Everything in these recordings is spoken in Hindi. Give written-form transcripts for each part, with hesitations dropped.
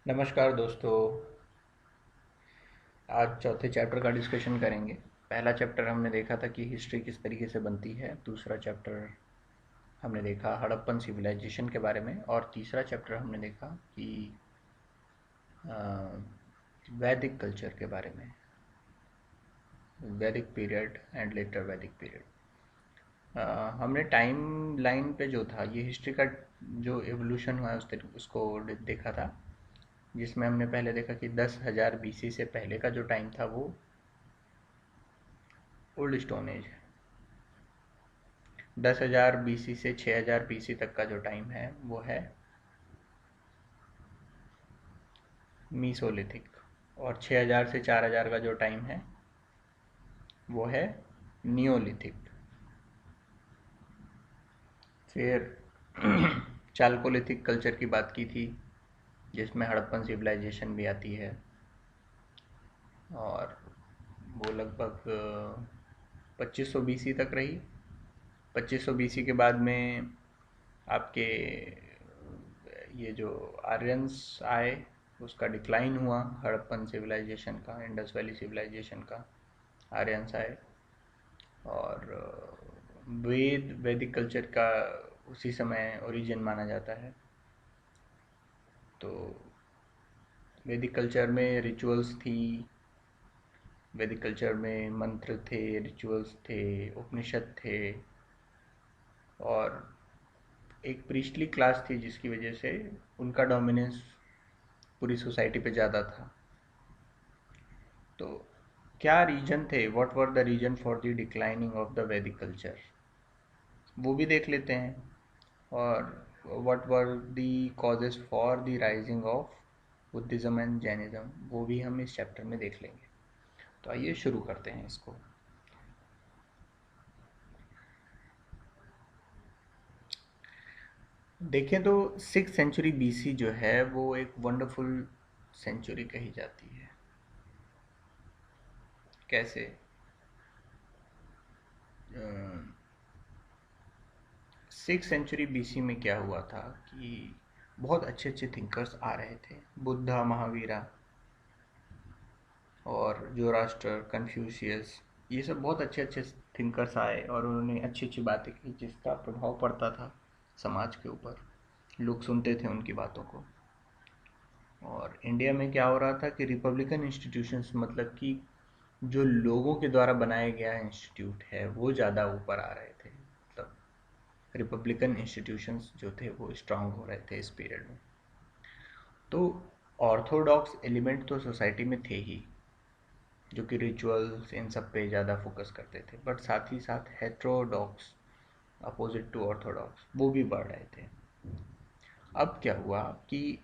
नमस्कार दोस्तों। आज चौथे चैप्टर का डिस्कशन करेंगे। पहला चैप्टर हमने देखा था कि हिस्ट्री किस तरीके से बनती है। दूसरा चैप्टर हमने देखा हड़प्पन सिविलाइजेशन के बारे में। और तीसरा चैप्टर हमने देखा कि वैदिक कल्चर के बारे में, वैदिक पीरियड एंड लेटर वैदिक पीरियड। हमने टाइम लाइन पे जो था ये हिस्ट्री का जो एवोल्यूशन हुआ है उसको देखा था, जिसमें हमने पहले देखा कि 10,000 बीसी से पहले का जो टाइम था वो ओल्ड स्टोन एज है। 10,000 बीसी से 6,000 बीसी तक का जो टाइम है वो है मीसोलिथिक। और 6,000 से 4,000 का जो टाइम है वो है नियोलिथिक। फिर चाल्कोलिथिक कल्चर की बात की थी, जिसमें हड़प्पन सिविलाइजेशन भी आती है। और वो लगभग 2500 बीसी तक रही। 2500 बीसी के बाद में आपके ये जो आर्यंस आए उसका डिक्लाइन हुआ, हड़प्पन सिविलाइजेशन का, इंडस वैली सिविलाइजेशन का। आर्यंस आए और वैदिक कल्चर का उसी समय ओरिजिन माना जाता है। तो वैदिक कल्चर में रिचुअल्स थी, वैदिक कल्चर में मंत्र थे, रिचुअल्स थे, उपनिषद थे, और एक प्रीस्टली क्लास थी जिसकी वजह से उनका डोमिनेंस पूरी सोसाइटी पे ज़्यादा था। तो क्या रीजन थे, what were the reason for the declining of the Vedic culture, वो भी देख लेते हैं। और what were the causes for the rising of Buddhism and Jainism, वो भी हम इस चैप्टर में देख लेंगे। तो आइए शुरू करते हैं इसको। देखें तो 6th सेंचुरी बीसी जो है वो एक वंडरफुल सेंचुरी कही जाती है। कैसे? 6th सेंचुरी बीसी में क्या हुआ था कि बहुत अच्छे अच्छे थिंकर्स आ रहे थे। बुद्धा, महावीरा और जोरास्टर, कन्फ्यूशियस, ये सब बहुत अच्छे अच्छे थिंकर्स आए और उन्होंने अच्छी अच्छी बातें की जिसका प्रभाव पड़ता था समाज के ऊपर। लोग सुनते थे उनकी बातों को। और इंडिया में क्या हो रहा था कि रिपब्लिकन इंस्टीट्यूशंस, मतलब कि जो लोगों के द्वारा बनाया गया इंस्टीट्यूट है वो ज़्यादा ऊपर आ रहे थे। मतलब रिपब्लिकन इंस्टीट्यूशंस जो थे वो स्ट्रांग हो रहे थे इस पीरियड में। तो ऑर्थोडॉक्स एलिमेंट तो सोसाइटी में थे ही, जो कि रिचुअल्स इन सब पे ज़्यादा फोकस करते थे, बट साथ ही साथ हेट्रोडॉक्स, अपोजिट टू ऑर्थोडॉक्स, वो भी बढ़ रहे थे। अब क्या हुआ कि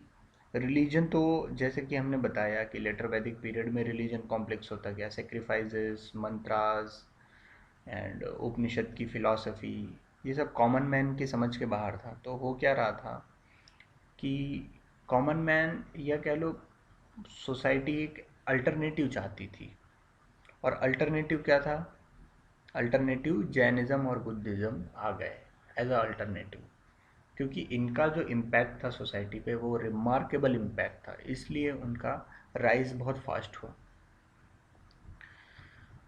रिलीजन तो, जैसे कि हमने बताया कि लेटर वैदिक पीरियड में रिलीजन कॉम्प्लेक्स होता गया, सेक्रीफाइसेस, मंत्रास एंड उपनिषद की फिलॉसफी, ये सब कॉमन मैन की समझ के बाहर था। तो हो क्या रहा था कि कॉमन मैन, या कह लो सोसाइटी, एक अल्टरनेटिव चाहती थी। और अल्टरनेटिव क्या था? अल्टरनेटिव जैनिज़्म और बुद्धिज़्म आ गए एज अ अल्टरनेटिव, क्योंकि इनका जो इम्पैक्ट था सोसाइटी पे वो रिमार्केबल इम्पैक्ट था, इसलिए उनका राइज बहुत फास्ट हुआ।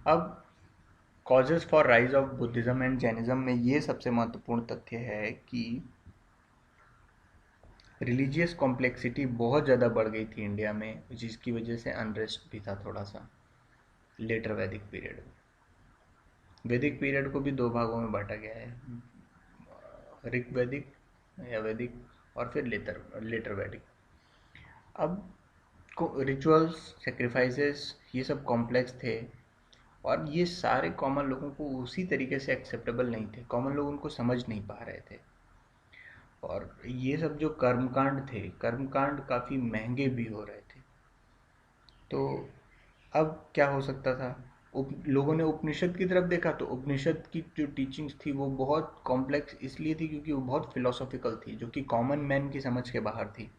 अब causes for rise of Buddhism and Jainism में ये सबसे महत्वपूर्ण तथ्य है कि रिलीजियस कॉम्प्लेक्सिटी बहुत ज़्यादा बढ़ गई थी इंडिया में, जिसकी वजह से अनरेस्ट भी था थोड़ा सा लेटर वैदिक पीरियड में। वैदिक पीरियड को भी दो भागों में बांटा गया है, ऋग वैदिक या वैदिक, और फिर लेटर लेटर वैदिक। अब रिचुअल्स, सेक्रीफाइसेस, ये सब कॉम्प्लेक्स थे और ये सारे कॉमन लोगों को उसी तरीके से एक्सेप्टेबल नहीं थे। कॉमन लोग उनको समझ नहीं पा रहे थे। और ये सब जो कर्मकांड थे, कर्मकांड काफ़ी महंगे भी हो रहे थे। तो अब क्या हो सकता था? लोगों ने उपनिषद की तरफ देखा तो उपनिषद की जो टीचिंग्स थी वो बहुत कॉम्प्लेक्स इसलिए थी क्योंकि वो बहुत फिलोसॉफिकल थी, जो कि कॉमन मैन की समझ के बाहर थी।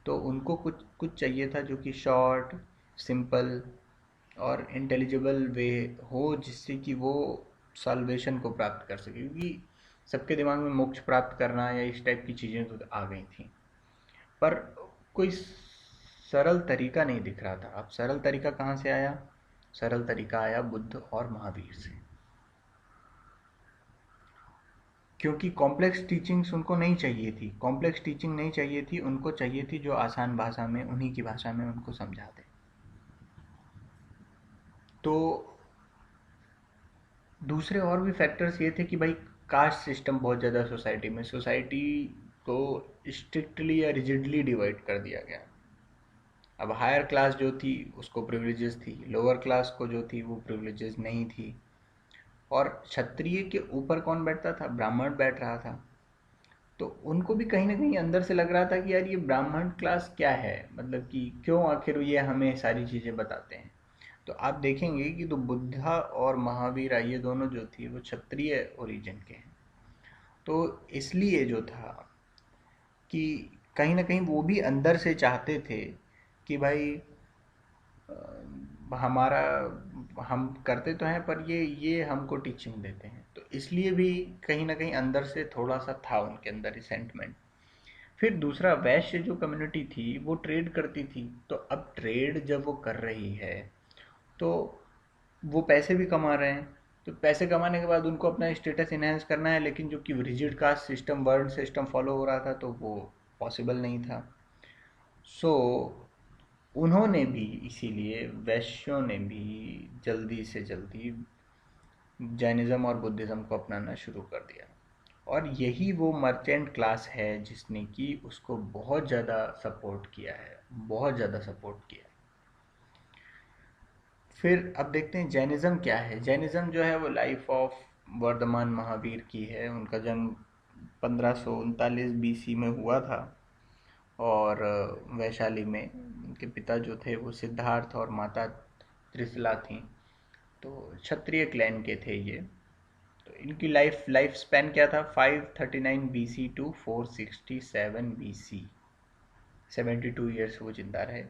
तो उनको कुछ कुछ चाहिए था जो कि शॉर्ट, सिंपल और इंटेलिजिबल वे हो, जिससे कि वो साल्वेशन को प्राप्त कर सके, क्योंकि सबके दिमाग में मोक्ष प्राप्त करना या इस टाइप की चीज़ें तो आ गई थी। पर कोई सरल तरीका नहीं दिख रहा था। अब सरल तरीका कहाँ से आया? सरल तरीका आया बुद्ध और महावीर से, क्योंकि कॉम्प्लेक्स टीचिंग्स उनको नहीं चाहिए थी। कॉम्प्लेक्स टीचिंग नहीं चाहिए थी उनको, चाहिए थी जो आसान भाषा में, उन्हीं की भाषा में उनको समझा दे। तो दूसरे और भी फैक्टर्स ये थे कि भाई कास्ट सिस्टम बहुत ज़्यादा सोसाइटी में, सोसाइटी को स्ट्रिक्टली या रिजिडली डिवाइड कर दिया गया। अब हायर क्लास जो थी उसको प्रिविलेजेस थी, लोअर क्लास को जो थी वो प्रिविलेजेस नहीं थी। और क्षत्रिय के ऊपर कौन बैठता था? ब्राह्मण बैठ रहा था। तो उनको भी कहीं ना कहीं अंदर से लग रहा था कि यार ये ब्राह्मण क्लास क्या है, मतलब कि क्यों आखिर ये हमें सारी चीज़ें बताते हैं। तो आप देखेंगे कि तो बुद्धा और महावीर ये दोनों जो थी वो क्षत्रिय ओरिजिन के हैं। तो इसलिए जो था कि कहीं ना कहीं वो भी अंदर से चाहते थे कि भाई हमारा, हम करते तो हैं पर ये हमको टीचिंग देते हैं। तो इसलिए भी कहीं ना कहीं अंदर से थोड़ा सा था उनके अंदर रिसेंटमेंट। फिर दूसरा, वैश्य जो कम्युनिटी थी वो ट्रेड करती थी। तो अब ट्रेड जब वो कर रही है तो वो पैसे भी कमा रहे हैं। तो पैसे कमाने के बाद उनको अपना स्टेटस इनहेंस करना है, लेकिन जो कि rigid caste system, world system follow हो रहा था तो वो पॉसिबल नहीं था। सो उन्होंने भी, इसीलिए वैश्यों ने भी जल्दी से जल्दी जैनिज़्म और बुद्धिज़्म को अपनाना शुरू कर दिया। और यही वो मर्चेंट क्लास है जिसने कि उसको बहुत ज़्यादा सपोर्ट किया है, बहुत ज़्यादा सपोर्ट किया है। फिर अब देखते हैं जैनिज़्म क्या है। जैनिज़्म जो है वो लाइफ ऑफ वर्धमान महावीर की है। उनका जन्म 1539 BC में हुआ था। और वैशाली में उनके पिता जो थे वो सिद्धार्थ और माता त्रिशला थी। तो क्षत्रिय क्लैन के थे ये। तो इनकी लाइफ स्पैन क्या था? 539 BC टू 467 BC। 72 ईयर्स वो जिंदा रहे।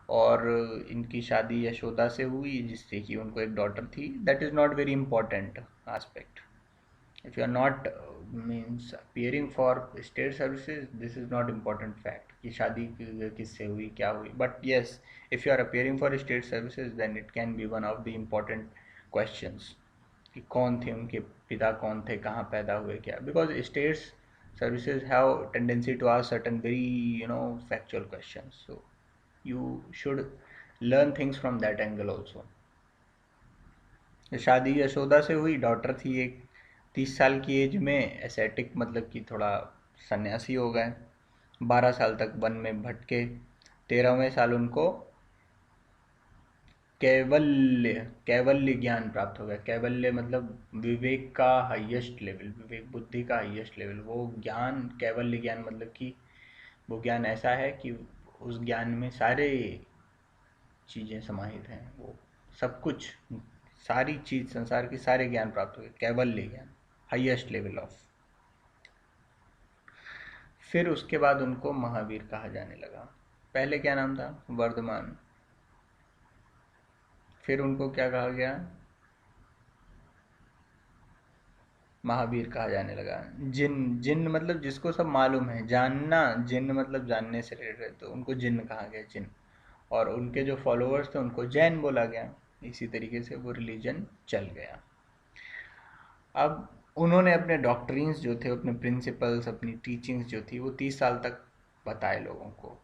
और इनकी शादी यशोदा से हुई जिससे कि उनको एक डॉटर थी। That is not very important aspect. if you are not means appearing for state services, this is not important fact कि शादी किससे हुई, क्या हुई। but yes, if you are appearing for state services then it can be one of the important questions कि कौन थे उनके पिता, कौन थे, कहाँ पैदा हुए, क्या। because states services have tendency to ask certain very factual questions, so you should learn things from that angle also। शादी यशोदा से हुई, डॉटर थी एक। 30 साल की एज में एसेटिक, मतलब कि थोड़ा सन्यासी हो गए। 12 साल तक वन में भटके। 13वें साल उनको कैवल्य कैवल्य ज्ञान प्राप्त हो गया। कैवल्य मतलब विवेक का हाईएस्ट लेवल, विवेक बुद्धि का हाईएस्ट लेवल। वो ज्ञान, कैवल्य ज्ञान मतलब कि वो ज्ञान ऐसा है कि उस ज्ञान में सारे चीज़ें समाहित हैं। वो सब कुछ, सारी चीज़, संसार की सारे ज्ञान प्राप्त हुए, कैवल्य ज्ञान, हाईएस्ट लेवल ऑफ। फिर उसके बाद उनको महावीर कहा जाने लगा। पहले क्या नाम था? वर्धमान। फिर उनको क्या कहा गया? महावीर कहा जाने लगा। जिन, जिन मतलब जिसको सब मालूम है, जानना, जिन मतलब जानने से रिलेटेड, तो उनको जिन कहा गया, जिन। और उनके जो फॉलोअर्स थे उनको जैन बोला गया। इसी तरीके से वो रिलीजन चल गया। अब उन्होंने अपने डॉक्ट्रिन्स जो थे, अपने प्रिंसिपल्स, अपनी टीचिंग्स जो थी वो 30 साल तक बताए लोगों को।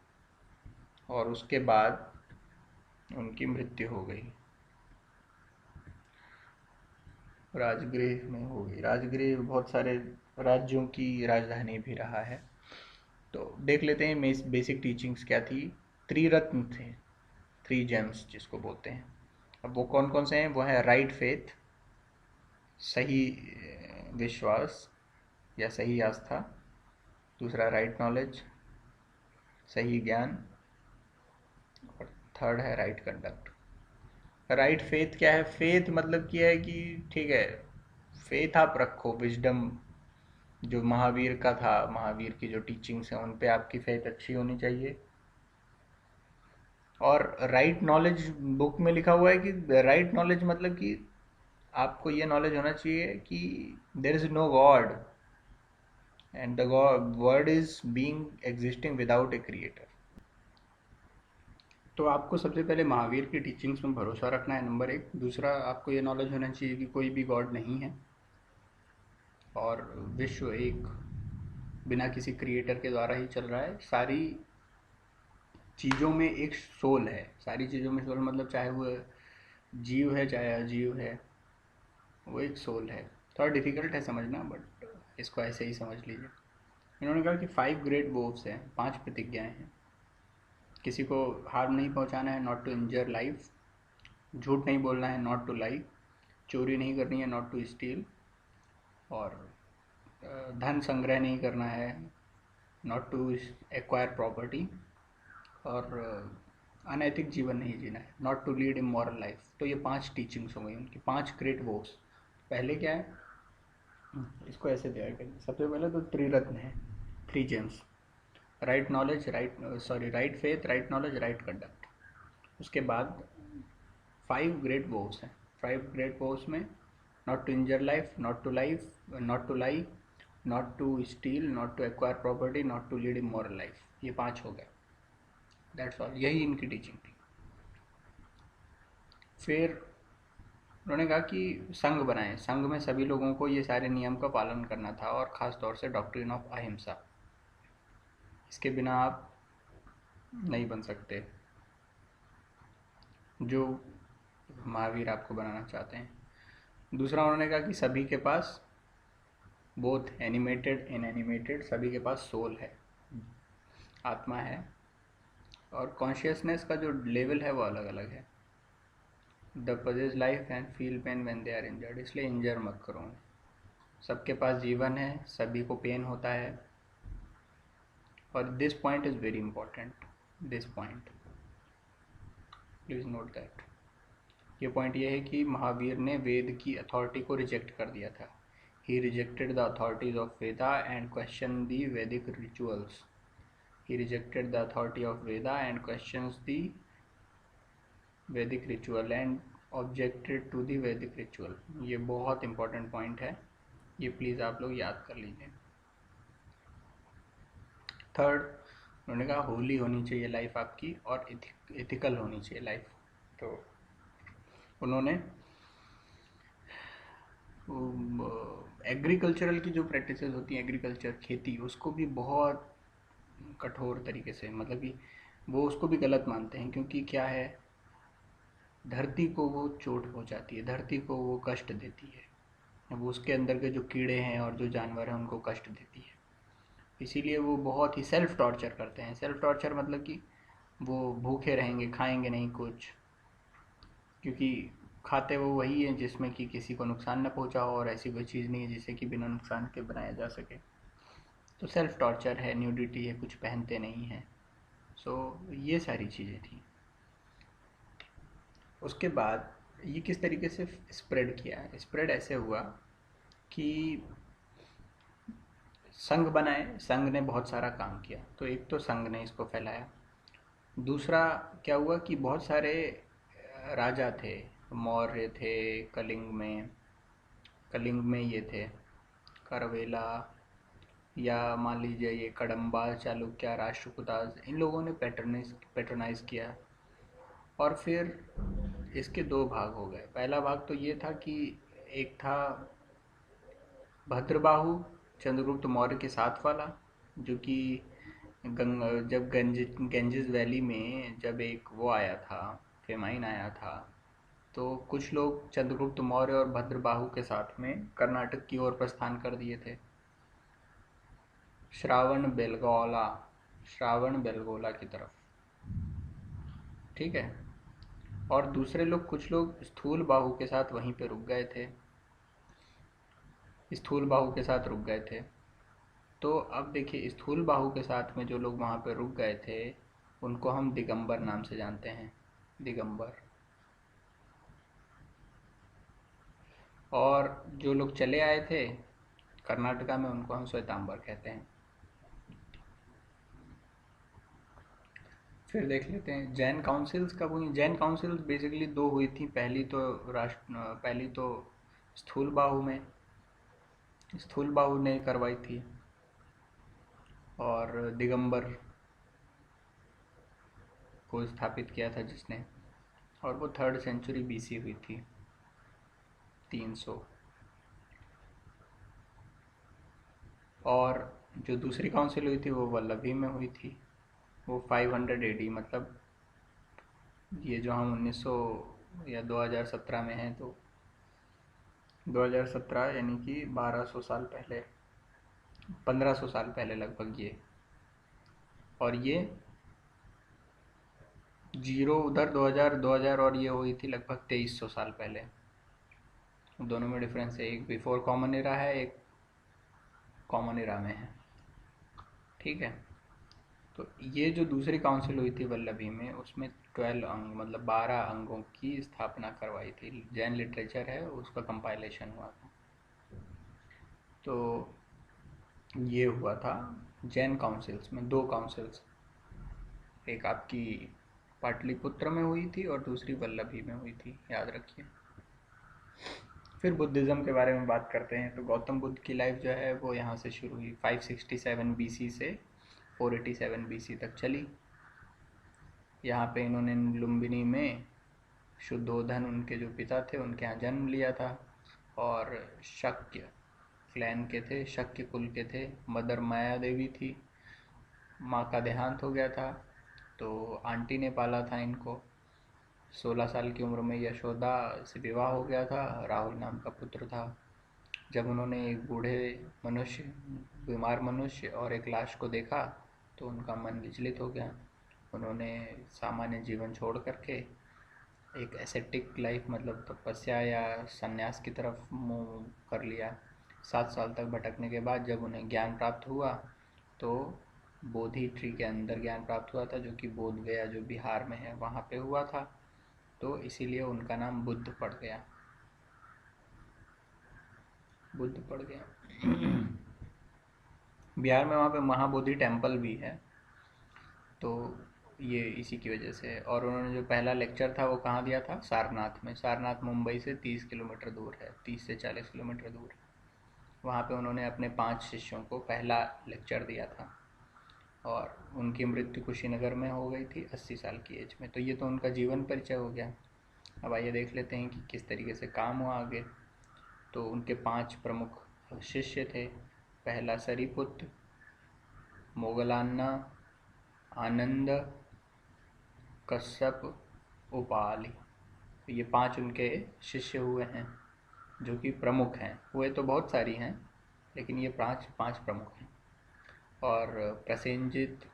और उसके बाद उनकी मृत्यु हो गई, राजगृह में हो गई। राजगृह बहुत सारे राज्यों की राजधानी भी रहा है। तो देख लेते हैं बेसिक टीचिंग्स क्या थी। त्रिरत्न थे, 3 जेम्स जिसको बोलते हैं। अब वो कौन कौन से हैं? वो है राइट फेथ, सही विश्वास या सही आस्था। दूसरा राइट नॉलेज, सही ज्ञान। और थर्ड है राइट कंडक्ट। राइट फेथ क्या है? फेथ मतलब क्या है कि ठीक है, फेथ आप रखो, विजडम जो महावीर का था, महावीर की जो टीचिंग्स हैं उन पे आपकी फेथ अच्छी होनी चाहिए। और राइट नॉलेज, बुक में लिखा हुआ है कि राइट नॉलेज मतलब कि आपको ये नॉलेज होना चाहिए कि there is no god and the god word is being existing without a creator. तो आपको सबसे पहले महावीर की टीचिंग्स में भरोसा रखना है, नंबर एक। दूसरा, आपको ये नॉलेज होना चाहिए कि कोई भी गॉड नहीं है और विश्व एक बिना किसी क्रिएटर के द्वारा ही चल रहा है। सारी चीज़ों में एक सोल है, सारी चीज़ों में सोल मतलब चाहे वो जीव है चाहे अजीव है, वो एक सोल है। थोड़ा डिफिकल्ट है समझना, बट इसको ऐसे ही समझ लीजिए। इन्होंने कहा कि 5 ग्रेट वोव्स हैं, 5 प्रतिज्ञाएं हैं। किसी को हार्म नहीं पहुंचाना है, नॉट टू इंजर लाइफ। झूठ नहीं बोलना है, नॉट टू लाई। चोरी नहीं करनी है, नॉट टू स्टील। और धन संग्रह नहीं करना है, नॉट टू एक्वायर प्रॉपर्टी। और अनैतिक जीवन नहीं जीना है, not to lead immoral life. तो ये 5 टीचिंग्स हो गई उनकी, 5 ग्रेट वोव्स। पहले क्या है, इसको ऐसे तैयार करेंगे। सबसे पहले तो त्रिरत्न है, 3 James. Right knowledge, right faith, right knowledge, right conduct. उसके बाद 5 ग्रेट वोव्स हैं। 5 ग्रेट वोव्स में not to injure life, not to lie, not to steal, not to acquire property, not to lead immoral life. ये 5 हो गए। दैट्स ऑल, यही इनकी टीचिंग थी। फिर उन्होंने कहा कि संघ बनाएं, संघ में सभी लोगों को ये सारे नियम का पालन करना था, और ख़ास तौर से डॉक्ट्रिन ऑफ अहिंसा। इसके बिना आप नहीं बन सकते जो महावीर आपको बनाना चाहते हैं। दूसरा उन्होंने कहा कि सभी के पास, बोथ एनिमेटेड इनएनिमेटेड, सभी के पास सोल है, आत्मा है। और कॉन्शियसनेस का जो लेवल है वो अलग अलग है। The possess life and feel pain when they are injured, इसलिए इंजर मत करो उन्हें। सबके पास जीवन है, सभी को पेन होता है। और this point is very important, this point please note that. ये पॉइंट ये है कि महावीर ने वेद की अथॉरिटी को रिजेक्ट कर दिया था। He rejected the authorities of Veda and question the Vedic rituals. He rejected the authority of Veda and questions the Vedic ritual and objected to the Vedic ritual. ये बहुत इंपॉर्टेंट पॉइंट है, ये प्लीज़ आप लोग याद कर लीजिए। थर्ड, उन्होंने कहा होली होनी चाहिए लाइफ आपकी, और एथिकल होनी चाहिए लाइफ। तो उन्होंने एग्रीकल्चरल की जो प्रैक्टिसेस होती हैं, एग्रीकल्चर खेती, उसको भी बहुत कठोर तरीके से, मतलब कि वो उसको भी गलत मानते हैं। क्योंकि क्या है, धरती को वो चोट पहुंचाती है, धरती को वो कष्ट देती है, वो उसके अंदर के जो कीड़े हैं और जो जानवर हैं उनको कष्ट देती है। इसीलिए वो बहुत ही सेल्फ टॉर्चर करते हैं। सेल्फ टॉर्चर मतलब कि वो भूखे रहेंगे, खाएंगे नहीं कुछ, क्योंकि खाते वो वही है जिसमें कि किसी को नुकसान न पहुंचा हो, और ऐसी कोई चीज़ नहीं है जिसे कि बिना नुकसान के बनाया जा सके। तो सेल्फ टॉर्चर है, न्यूडिटी है, कुछ पहनते नहीं हैं। सो ये सारी चीज़ें थी। उसके बाद ये किस तरीके से स्प्रेड किया है, स्प्रेड ऐसे हुआ कि संघ बनाए, संघ ने बहुत सारा काम किया। तो एक तो संघ ने इसको फैलाया। दूसरा क्या हुआ कि बहुत सारे राजा थे, मौर्य थे, कलिंग में, कलिंग में ये थे करवेला, या मान लीजिए ये कदम्बा, चालुक्य, राष्ट्रकूटाज, इन लोगों ने पेट्रोनाइज किया। और फिर इसके 2 भाग हो गए। पहला भाग तो ये था कि एक था भद्रबाहु, चंद्रगुप्त मौर्य के साथ वाला, जो कि जब गंजिस वैली में जब एक वो आया था, फेमाइन आया था, तो कुछ लोग चंद्रगुप्त मौर्य और भद्रबाहु के साथ में कर्नाटक की ओर प्रस्थान कर दिए थे। श्रावण बेलगोला, श्रावण बेलगोला की तरफ, ठीक है। और दूसरे लोग, कुछ लोग स्थूल बाहु के साथ वहीं पे रुक गए थे, स्थूल बाहु के साथ रुक गए थे। तो अब देखिए, स्थूल बाहु के साथ में जो लोग वहाँ पे रुक गए थे उनको हम दिगंबर नाम से जानते हैं, दिगंबर। और जो लोग चले आए थे कर्नाटका में उनको हम श्वेतांबर कहते हैं। फिर देख लेते हैं जैन काउंसिल्स कब हुई। जैन काउंसिल्स बेसिकली 2 हुई थी। पहली तो स्थूल बाहु में, स्थूल बाहु ने करवाई थी, और दिगंबर को स्थापित किया था जिसने, और वो 3rd सेंचुरी BC हुई थी, 300। और जो दूसरी काउंसिल हुई थी वो वल्लभी में हुई थी, वो 500 AD, मतलब ये जो हम 1900 या 2017 में हैं, तो 2017 यानी कि 1200 साल पहले, 1500 साल पहले लगभग ये। और ये जीरो उधर 2000 और ये हुई थी लगभग 2300 साल पहले। दोनों में डिफरेंस है, एक बिफोर कॉमन एरा है, एक कॉमन एरा में है। ठीक है, तो ये जो दूसरी काउंसिल हुई थी वल्लभी में, उसमें 12 अंग मतलब 12 अंगों की स्थापना करवाई थी। जैन लिटरेचर है उसका कंपाइलेशन हुआ था। तो ये हुआ था जैन काउंसिल्स में, 2 काउंसिल्स, एक आपकी पाटलिपुत्र में हुई थी और दूसरी वल्लभी में हुई थी, याद रखिए। फिर बुद्धिज़्म के बारे में बात करते हैं। तो गौतम बुद्ध की लाइफ जो है वो यहाँ से शुरू हुई, 567 BC से 487 BC तक चली। यहाँ पे इन्होंने लुम्बिनी में शुद्धोधन, उनके जो पिता थे, उनके यहाँ जन्म लिया था। और शक्य क्लैन के थे, शक्य कुल के थे। मदर माया देवी थी, माँ का देहांत हो गया था, तो आंटी ने पाला था इनको। 16 साल की उम्र में यशोदा से विवाह हो गया था, राहुल नाम का पुत्र था। जब उन्होंने एक बूढ़े मनुष्य, बीमार मनुष्य और एक लाश को देखा तो उनका मन विचलित हो गया। उन्होंने सामान्य जीवन छोड़ करके एक एसेटिक लाइफ, मतलब तपस्या या संन्यास की तरफ मुँह कर लिया। 7 साल तक भटकने के बाद जब उन्हें ज्ञान प्राप्त हुआ तो बोधि ट्री के अंदर ज्ञान प्राप्त हुआ था, जो कि बोध गया जो बिहार में है वहाँ पे हुआ था। तो इसीलिए उनका नाम बुद्ध पड़ गया, बुद्ध पड़ गया। बिहार में वहाँ पे महाबोधि टेम्पल भी है, तो ये इसी की वजह से। और उन्होंने जो पहला लेक्चर था वो कहाँ दिया था? सारनाथ में। सारनाथ मुंबई से 30 किलोमीटर दूर है, 30 से 40 किलोमीटर दूर है। वहाँ पे उन्होंने अपने 5 शिष्यों को पहला लेक्चर दिया था, और उनकी मृत्यु कुशीनगर में हो गई थी 80 साल की एज में। तो ये तो उनका जीवन परिचय हो गया। अब आइए देख लेते हैं कि किस तरीके से काम हुआ आगे। तो उनके 5 प्रमुख शिष्य थे। पहला सरीपुत्र, मोगलान्ना, आनंद, कश्यप, उपाली। ये 5 उनके शिष्य हुए हैं जो कि प्रमुख हैं। हुए तो बहुत सारी हैं, लेकिन ये 5 प्रमुख हैं। और प्रसेनजित,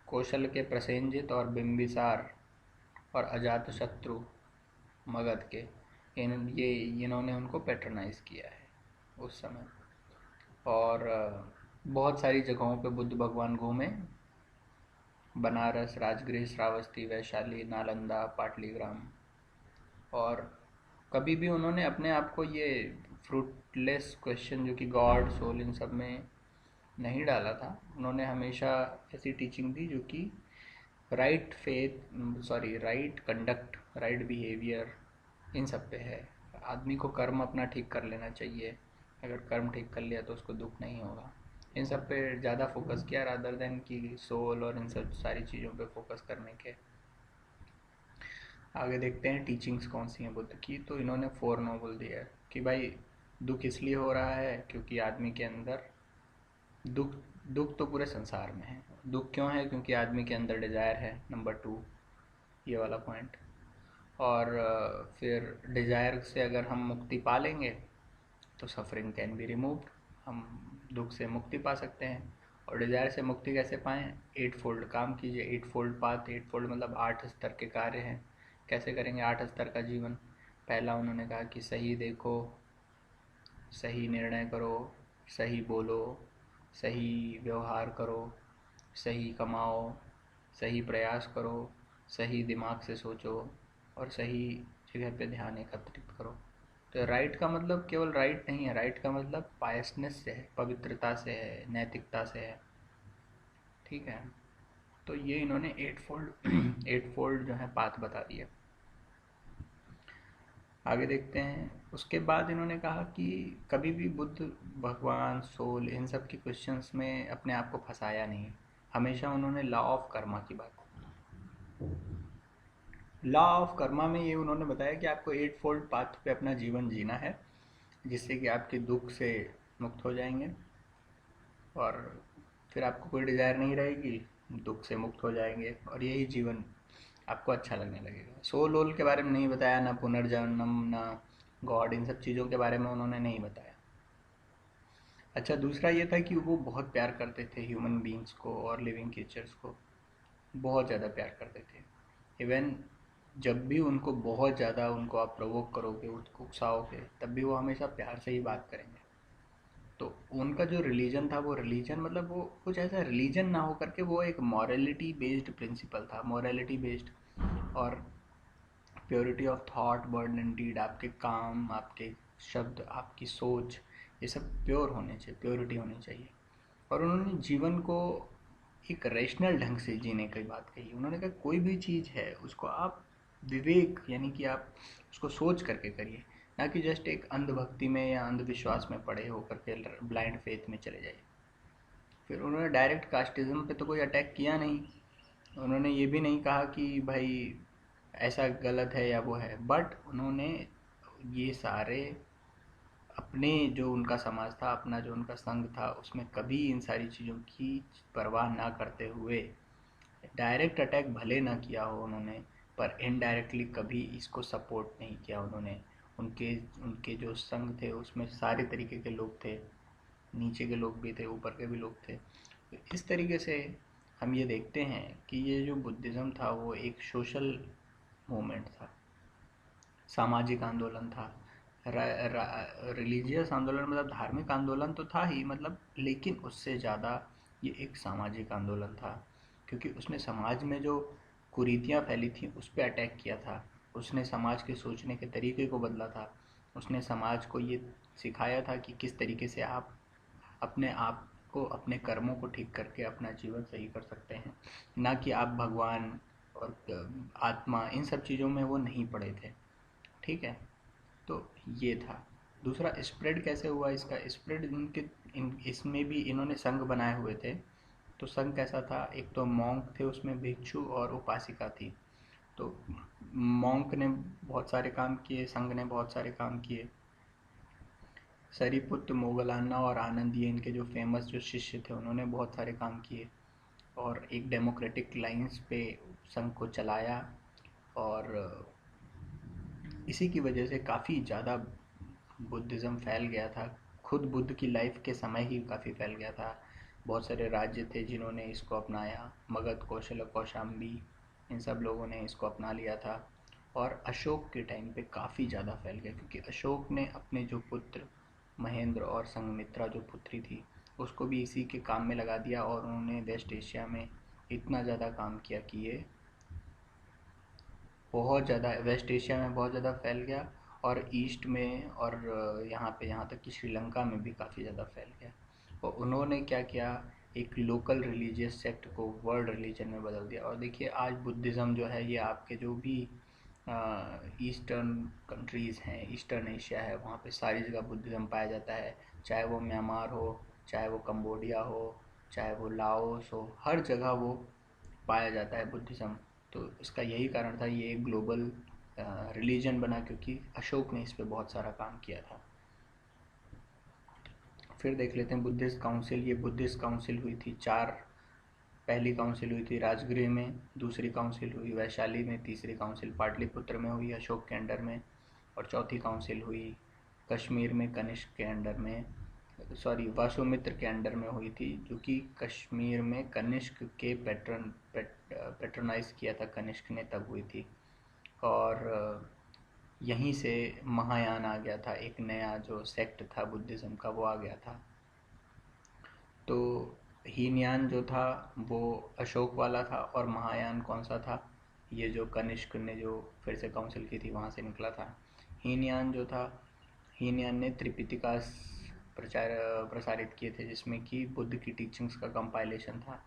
कौशल के प्रसेनजित और बिंबिसार और अजातशत्रु मगध के, इन्होंने उनको पैट्रनाइज किया है उस समय। और बहुत सारी जगहों पे बुद्ध भगवान घूमे, बनारस, राजगृह, श्रावस्ती, वैशाली, नालंदा, पाटलीग्राम। और कभी भी उन्होंने अपने आप को ये फ्रूटलेस क्वेश्चन जो कि गॉड, सोल, इन सब में नहीं डाला था। उन्होंने हमेशा ऐसी टीचिंग दी जो कि right faith, sorry right conduct, right behaviour, इन सब पे है। आदमी को कर्म अपना ठीक कर लेना चाहिए, अगर कर्म ठीक कर लिया तो उसको दुख नहीं होगा। इन सब पे ज़्यादा फोकस किया रादर देन कि सोल और इन सब सारी चीज़ों पे फोकस करने के। आगे देखते हैं टीचिंग्स कौन सी हैं बुद्ध की। तो इन्होंने 4 नोबल दिया है कि भाई दुख इसलिए हो रहा है क्योंकि आदमी के अंदर दुख, दुख तो पूरे संसार में है। दुख क्यों है? क्योंकि आदमी के अंदर डिज़ायर है, नंबर 2, ये वाला पॉइंट। और फिर डिज़ायर से अगर हम मुक्ति पा लेंगे तो सफरिंग कैन बी रिमूव्ड, हम दुख से मुक्ति पा सकते हैं। और डिज़ायर से मुक्ति कैसे पाएँ? 8 फोल्ड काम कीजिए, 8 फोल्ड पाथ। 8 फोल्ड मतलब 8 स्तर के कार्य हैं। कैसे करेंगे 8 स्तर का जीवन? पहला उन्होंने कहा कि सही देखो, सही निर्णय करो, सही बोलो, सही व्यवहार करो, सही कमाओ, सही प्रयास करो, सही दिमाग से सोचो, और सही जगह पे ध्यान एकत्रित करो। तो राइट का मतलब केवल राइट नहीं है, राइट का मतलब पायसनेस से है, पवित्रता से है, नैतिकता से है। ठीक है, तो ये इन्होंने 8 फोल्ड 8 फोल्ड जो है पाथ बता दिया। आगे देखते हैं। उसके बाद इन्होंने कहा कि कभी भी बुद्ध भगवान, सोल, इन सब की क्वेश्चंस में अपने आप को फंसाया नहीं। हमेशा उन्होंने लॉ ऑफ कर्मा की बात की। लॉ ऑफ कर्मा में ये उन्होंने बताया कि आपको एट फोल्ड पाथ पे अपना जीवन जीना है, जिससे कि आपके दुख से मुक्त हो जाएंगे, और फिर आपको कोई डिज़ायर नहीं रहेगी, दुख से मुक्त हो जाएंगे, और यही जीवन आपको अच्छा लगने लगेगा। सोल ओल के बारे में नहीं बताया, ना पुनर्जन्म, ना गॉड, इन सब चीज़ों के बारे में उन्होंने नहीं बताया। अच्छा, दूसरा ये था कि वो बहुत प्यार करते थे ह्यूमन बींग्स को और लिविंग क्रिएचर्स को, बहुत ज़्यादा प्यार करते थे। इवन जब भी उनको बहुत ज़्यादा उनको आप प्रोवोक करोगे, उसको उकसाओगे, तब भी वो हमेशा प्यार से ही बात करेंगे। तो उनका जो रिलीजन था, वो रिलीजन मतलब वो कुछ ऐसा रिलीजन ना हो करके वो एक मॉरलिटी बेस्ड प्रिंसिपल था, मॉरलिटी बेस्ड, और purity of thought word and deed, आपके काम, आपके शब्द, आपकी सोच, ये सब प्योर होने चाहिए, प्योरिटी होनी चाहिए। और उन्होंने जीवन को एक रैशनल ढंग से जीने की बात कही। उन्होंने कहा कोई भी चीज़ है उसको आप विवेक, यानी कि आप उसको सोच करके करिए, ना कि जस्ट एक अंधभक्ति में या अंधविश्वास में पड़े होकर के ब्लाइंड फेथ में चले जाइए। फिर उन्होंने डायरेक्ट कास्टिज्म पे तो कोई अटैक किया नहीं, उन्होंने ये भी नहीं कहा कि भाई ऐसा गलत है या वो है, बट उन्होंने ये सारे अपने जो उनका समाज था, अपना जो उनका संघ था, उसमें कभी इन सारी चीज़ों की परवाह ना करते हुए, डायरेक्ट अटैक भले ना किया हो उन्होंने, पर इनडायरेक्टली कभी इसको सपोर्ट नहीं किया उन्होंने। उनके उनके जो संघ थे उसमें सारे तरीके के लोग थे, नीचे के लोग भी थे, ऊपर के भी लोग थे। तो इस तरीके से हम ये देखते हैं कि ये जो बुद्धिज़्म था वो एक सोशल मूवमेंट था, सामाजिक आंदोलन था। रिलीजियस आंदोलन मतलब धार्मिक आंदोलन तो था ही, मतलब, लेकिन उससे ज़्यादा ये एक सामाजिक आंदोलन था, क्योंकि उसने समाज में जो कुरीतियाँ फैली थी उस पर अटैक किया था, उसने समाज के सोचने के तरीके को बदला था, उसने समाज को ये सिखाया था कि किस तरीके से आप अपने आप को, अपने कर्मों को ठीक करके अपना जीवन सही कर सकते हैं, ना कि आप भगवान और आत्मा, इन सब चीज़ों में वो नहीं पड़े थे। ठीक है, तो ये था। दूसरा, स्प्रेड कैसे हुआ इसका, स्प्रेड इसमें भी इन्होंने संघ बनाए हुए थे। तो संघ कैसा था, एक तो मॉन्क थे उसमें, भिक्षु और उपासिका थी। तो मॉन्क ने बहुत सारे काम किए, संघ ने बहुत सारे काम किए। सरीपुत्र, मोगलाना और आनंद, ये इनके जो फेमस जो शिष्य थे, उन्होंने बहुत सारे काम किए और एक डेमोक्रेटिक लाइंस पे संघ को चलाया। और इसी की वजह से काफ़ी ज़्यादा बुद्धिज़्म फैल गया था। खुद बुद्ध की लाइफ के समय ही काफ़ी फैल गया था। बहुत सारे राज्य थे जिन्होंने इसको अपनाया, मगध, कौशल, कौशाम्बी, इन सब लोगों ने इसको अपना लिया था। और अशोक के टाइम पे काफ़ी ज़्यादा फैल गया, क्योंकि अशोक ने अपने जो पुत्र महेंद्र और संघमित्रा जो पुत्री थी, उसको भी इसी के काम में लगा दिया, और उन्होंने वेस्ट एशिया में इतना ज़्यादा काम किया कि ये बहुत ज़्यादा वेस्ट एशिया में बहुत ज़्यादा फैल गया, और ईस्ट में, और यहाँ तक कि श्रीलंका में भी काफ़ी ज़्यादा फैल गया। और उन्होंने क्या किया, एक लोकल रिलीजियस सेक्ट को वर्ल्ड रिलीजन में बदल दिया। और देखिए आज बुद्धिज़्म जो है ये आपके जो भी ईस्टर्न कंट्रीज़ हैं, ईस्टर्न एशिया है, वहाँ पे सारी जगह बुद्धिज़्म पाया जाता है। चाहे वो म्यांमार हो, चाहे वो कंबोडिया हो, चाहे वो लाओस हो, हर जगह वो पाया जाता है बुद्धिज़्म। तो इसका यही कारण था, ये एक ग्लोबल रिलीजन बना, क्योंकि अशोक ने इस पे बहुत सारा काम किया था। फिर देख लेते हैं बुद्धिस्ट काउंसिल। ये बुद्धिस्ट काउंसिल हुई थी चार। पहली काउंसिल हुई थी राजगृह में, दूसरी काउंसिल हुई वैशाली में, तीसरी काउंसिल पाटलिपुत्र में हुई अशोक के अंडर में, और चौथी काउंसिल हुई कश्मीर में कनिष्क के अंडर में, सॉरी वासुमित्र के अंडर में हुई थी, जो कि कश्मीर में कनिष्क के पेट्रोनाइज किया था कनिष्क ने, तब हुई थी। और यहीं से महायान आ गया था, एक नया जो सेक्ट था बुद्धिज़्म का वो आ गया था। तो हीनयान जो था वो अशोक वाला था, और महायान कौन सा था, ये जो कनिष्क ने जो फिर से काउंसिल की थी वहाँ से निकला था। हीनयान जो था, हीनयान ने त्रिपिटिका प्रचार प्रसारित किए थे, जिसमें कि बुद्ध की टीचिंग्स का कंपाइलेशन था।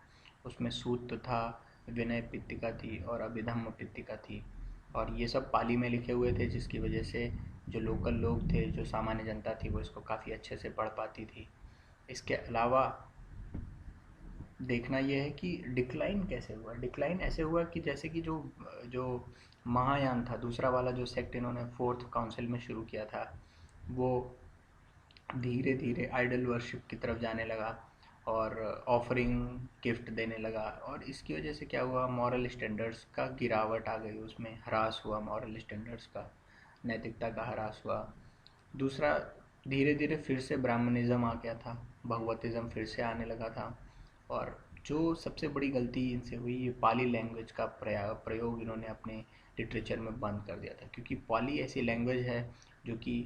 उसमें सूत्र था, विनय पिट्टिका थी, और अभिधम्म पिट्टिका थी। और ये सब पाली में लिखे हुए थे, जिसकी वजह से जो लोकल लोग थे, जो सामान्य जनता थी, वो इसको काफ़ी अच्छे से पढ़ पाती थी। इसके अलावा देखना ये है कि डिक्लाइन कैसे हुआ। डिक्लाइन ऐसे हुआ कि जैसे कि जो जो महायान था, दूसरा वाला जो सेक्ट इन्होंने फोर्थ काउंसिल में शुरू किया था, वो धीरे धीरे आइडल वर्शिप की तरफ जाने लगा और ऑफरिंग गिफ्ट देने लगा, और इसकी वजह से क्या हुआ, मॉरल स्टैंडर्ड्स का गिरावट आ गई, उसमें ह्रास हुआ, मॉरल स्टैंडर्ड्स का, नैतिकता का ह्रास हुआ। दूसरा, धीरे धीरे फिर से ब्राह्मणिज्म आ गया था, भगवतिज्म फिर से आने लगा था। और जो सबसे बड़ी गलती इनसे हुई, ये पाली लैंग्वेज का प्रयोग इन्होंने अपने लिटरेचर में बंद कर दिया था, क्योंकि पाली ऐसी लैंग्वेज है जो कि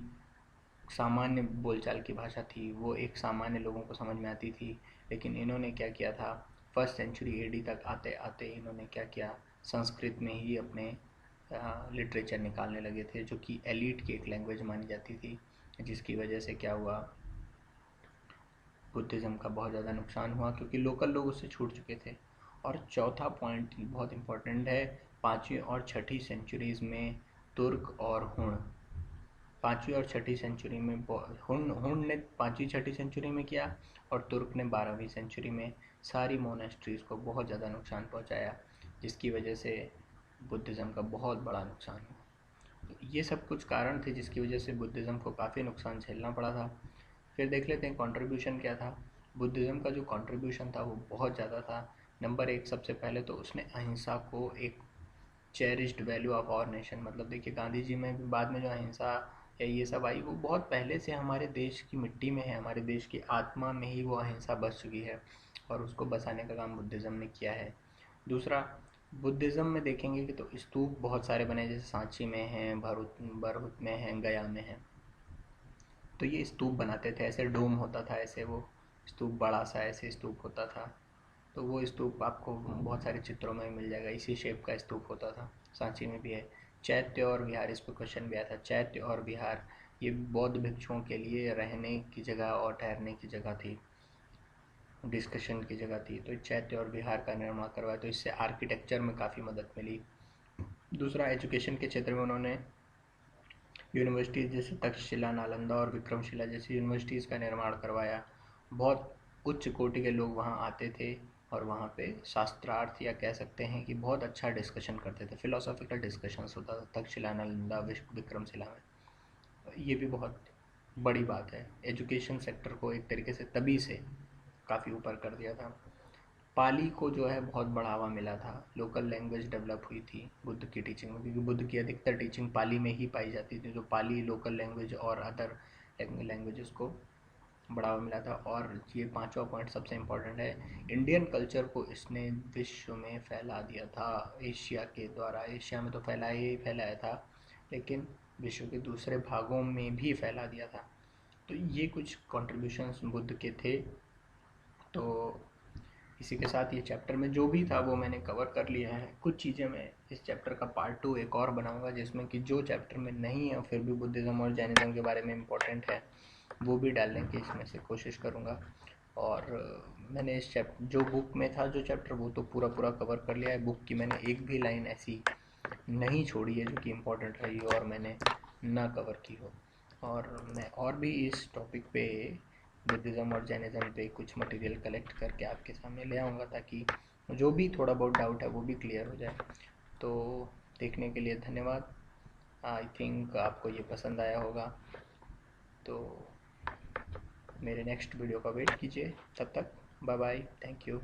सामान्य बोलचाल की भाषा थी, वो एक सामान्य लोगों को समझ में आती थी। लेकिन इन्होंने क्या किया था, फर्स्ट सेंचुरी एडी तक आते आते इन्होंने क्या किया, संस्कृत में ही अपने लिटरेचर निकालने लगे थे, जो कि एलीट की एक लैंग्वेज मानी जाती थी, जिसकी वजह से क्या हुआ, बुद्धिज़्म का बहुत ज़्यादा नुकसान हुआ, क्योंकि लोकल लोग उससे छूट चुके थे। और चौथा पॉइंट बहुत इम्पोर्टेंट है, पाँचवीं और छठी सेंचुरीज़ में तुर्क और हुण, पाँचवीं और छठी सेंचुरी में हुण ने पाँचवीं छठी सेंचुरी में किया, और तुर्क ने 12वीं सेंचुरी में सारी मोनेस्ट्रीज़ को बहुत ज़्यादा नुकसान पहुंचाया, जिसकी वजह से बुद्धिज़्म का बहुत बड़ा नुकसान हुआ। तो ये सब कुछ कारण थे जिसकी वजह से बुद्धिज़्म को काफ़ी नुकसान झेलना पड़ा था। फिर देख लेते हैं कंट्रीब्यूशन क्या था। बुद्धिज़्म का जो कंट्रीब्यूशन था वो बहुत ज़्यादा था। नंबर एक, सबसे पहले तो उसने अहिंसा को एक cherished value of our nation, मतलब देखिए गांधी जी में भी बाद में जो अहिंसा या ये सब आई, वो बहुत पहले से हमारे देश की मिट्टी में है, हमारे देश की आत्मा में ही वो अहिंसा बस चुकी है, और उसको बसाने का काम बुद्धिज़्म ने किया है। दूसरा, बुद्धिज़्म में देखेंगे कि तो स्तूप बहुत सारे बने, जैसे सांची में हैं, भरहुत में हैं, गया में हैं। तो ये स्तूप बनाते थे, ऐसे डोम होता था, ऐसे वो स्तूप बड़ा सा ऐसे स्तूप होता था। तो वो स्तूप आपको बहुत सारे चित्रों में मिल जाएगा, इसी शेप का स्तूप होता था, सांची में भी है। चैत्य और विहार, इस पर क्वेश्चन भी आया था। चैत्य और विहार ये बौद्ध भिक्षुओं के लिए रहने की जगह और ठहरने की जगह थी, डिस्कशन की जगह थी। तो चैत्य और विहार का निर्माण करवाया, तो इससे आर्किटेक्चर में काफ़ी मदद मिली। दूसरा, एजुकेशन के क्षेत्र में उन्होंने यूनिवर्सिटीज़ जैसे तक्षशिला, नालंदा और विक्रमशिला जैसी यूनिवर्सिटीज़ का निर्माण करवाया। बहुत उच्च कोटि के लोग वहाँ आते थे, और वहाँ पे शास्त्रार्थ, या कह सकते हैं कि बहुत अच्छा डिस्कशन करते थे, फिलोसॉफिकल डिस्कशंस होता था तक्षशिला, नालंदा, विक्रमशिला में। ये भी बहुत बड़ी बात है, एजुकेशन सेक्टर को एक तरीके से तभी से काफ़ी ऊपर कर दिया था। पाली को जो है बहुत बढ़ावा मिला था, लोकल लैंग्वेज डेवलप हुई थी बुद्ध की टीचिंग में, क्योंकि बुद्ध की अधिकतर टीचिंग पाली में ही पाई जाती थी, तो पाली लोकल लैंग्वेज और अदर लैंग्वेजेस को बढ़ावा मिला था। और ये पांचवा पॉइंट सबसे इम्पोर्टेंट है, इंडियन कल्चर को इसने विश्व में फैला दिया था, एशिया के द्वारा। एशिया में तो फैलाया ही फैलाया था, लेकिन विश्व के दूसरे भागों में भी फैला दिया था। तो ये कुछ कॉन्ट्रीब्यूशंस बुद्ध के थे। तो इसी के साथ ये चैप्टर में जो भी था वो मैंने कवर कर लिया है। कुछ चीज़ें मैं इस चैप्टर का पार्ट 2 एक और बनाऊंगा, जिसमें कि जो चैप्टर में नहीं है फिर भी बुद्धिज़्म और जैनिज़्म के बारे में इम्पोर्टेंट है, वो भी डालने की इसमें से कोशिश करूँगा। और मैंने इस चैप्टर जो बुक में था जो चैप्टर, वो तो पूरा पूरा कवर कर लिया है। बुक की मैंने एक भी लाइन ऐसी नहीं छोड़ी है जो कि इम्पोर्टेंट रही हो और मैंने ना कवर की हो। और मैं और भी इस टॉपिक पे, बुद्धिज़्म और जैनिज़्म पे कुछ मटेरियल कलेक्ट करके आपके सामने ले आऊँगा, ताकि जो भी थोड़ा बहुत डाउट है वो भी क्लियर हो जाए। तो देखने के लिए धन्यवाद। आई थिंक आपको ये पसंद आया होगा। तो मेरे नेक्स्ट वीडियो का वेट कीजिए, तब तक बाय बाय, थैंक यू।